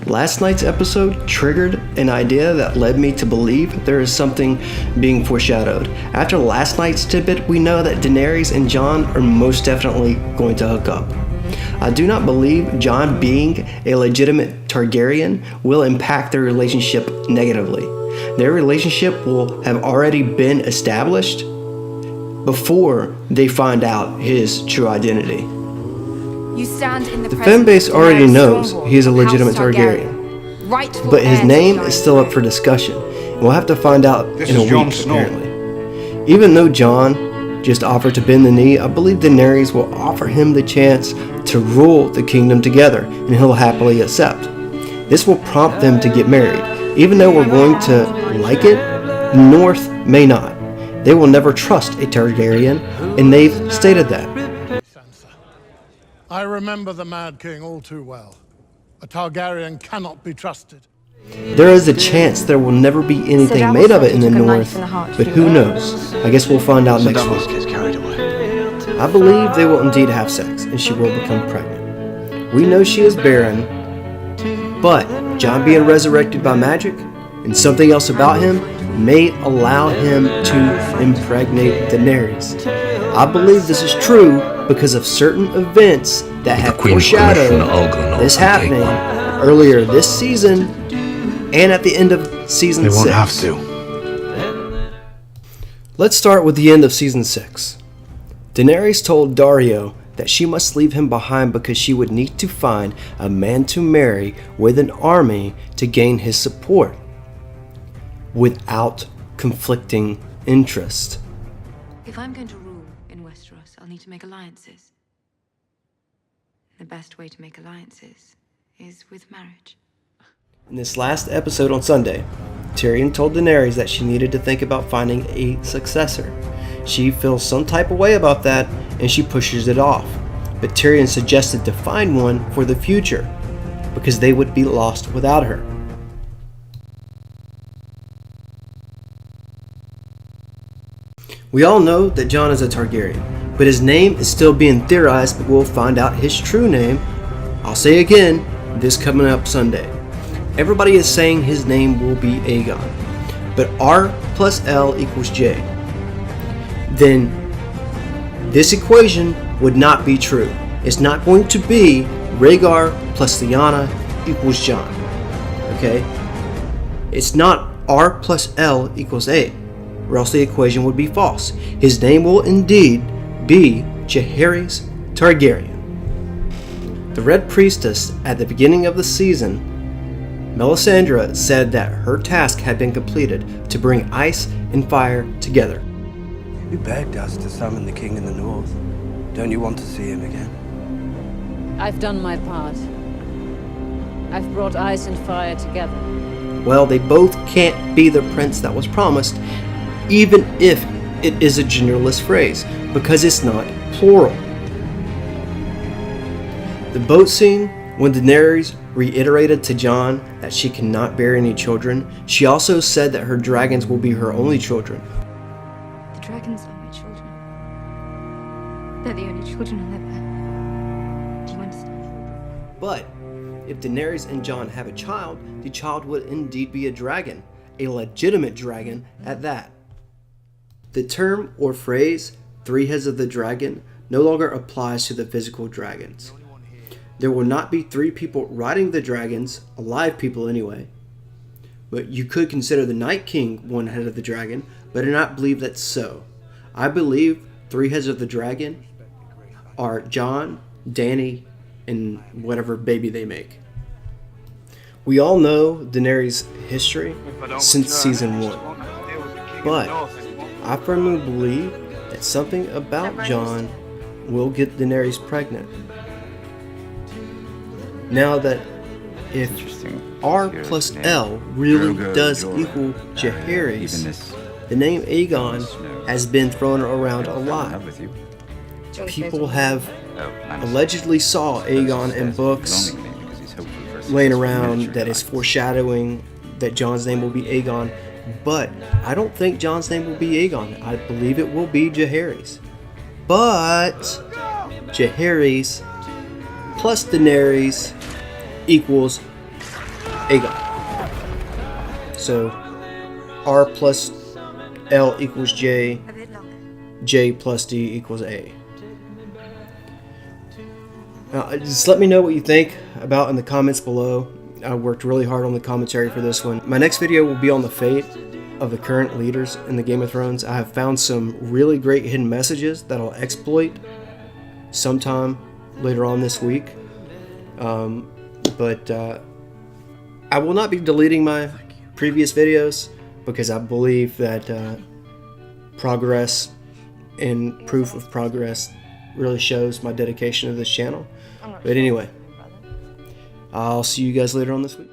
Last night's episode triggered an idea that led me to believe there is something being foreshadowed. After last night's tidbit, we know that Daenerys and Jon are most definitely going to hook up. I do not believe Jon being a legitimate Targaryen will impact their relationship negatively. Their relationship will have already been established before they find out his true identity. The fanbase already knows he is a legitimate Targaryen, but his name is still up for discussion, and we'll have to find out in a week, apparently. Even though Jon just offered to bend the knee, I believe Daenerys will offer him the chance to rule the kingdom together, and he'll happily accept. This will prompt them to get married. Even though we're going to like it, the North may not. They will never trust a Targaryen, and they've stated that. I remember the Mad King all too well. A Targaryen cannot be trusted. There is a chance there will never be anything made of it in the North, but who knows? I guess we'll find out next week. I believe they will indeed have sex, and she will become pregnant. We know she is barren, but Jon being resurrected by magic, and something else about him, may allow him to impregnate Daenerys. I believe this is true because of certain events that have foreshadowed this happening earlier this season and at the end of season 6. They won't have to. Let's start with the end of season 6. Daenerys told Daario that she must leave him behind because she would need to find a man to marry with an army to gain his support without conflicting interest. If I'm going to rule in Westeros, I'll need to make alliances. The best way to make alliances is with marriage. In this last episode on Sunday, Tyrion told Daenerys that she needed to think about finding a successor. She feels some type of way about that, and she pushes it off. But Tyrion suggested to find one for the future, because they would be lost without her. We all know that Jon is a Targaryen, but his name is still being theorized, but we'll find out his true name, I'll say again, this coming up Sunday. Everybody is saying his name will be Aegon, but R plus L equals J. Then this equation would not be true. It's not going to be Rhaegar plus Lyanna equals Jon. Okay? It's not R plus L equals A, or else the equation would be false. His name will indeed be Jaehaerys Targaryen. The Red Priestess at the beginning of the season, Melisandre, said that her task had been completed to bring ice and fire together. You begged us to summon the king in the north. Don't you want to see him again? I've done my part. I've brought ice and fire together. Well, they both can't be the prince that was promised, even if it is a genderless phrase, because it's not plural. The boat scene, when Daenerys reiterated to Jon that she cannot bear any children, she also said that her dragons will be her only children. The dragons are my children. They're the only children I'll ever have. Do you understand? But if Daenerys and Jon have a child, the child would indeed be a dragon, a legitimate dragon at that. The term or phrase, 3 heads of the dragon, no longer applies to the physical dragons. There will not be 3 people riding the dragons, alive people anyway. But you could consider the Night King one head of the dragon, but I do not believe that's so. I believe 3 heads of the dragon are Jon, Dany, and whatever baby they make. We all know Daenerys' history since season 1, but I firmly believe that something about Jon will get Daenerys pregnant. Now that if R plus L really does equal Jaehaerys, the name Aegon has been thrown around a lot. People have allegedly saw Aegon in books laying around that is foreshadowing that Jon's name will be Aegon, but I don't think Jon's name will be Aegon. I believe it will be Jaehaerys. But Jaehaerys plus Daenerys equals Aegon. So R plus L equals J, J plus D equals A. Just let me know what you think about in the comments below. I worked really hard on the commentary for this one. My next video will be on the fate of the current leaders in the Game of Thrones. I have found some really great hidden messages that I'll exploit sometime later on this week. But I will not be deleting my previous videos because I believe that progress and proof of progress really shows my dedication to this channel. But anyway, I'll see you guys later on this week.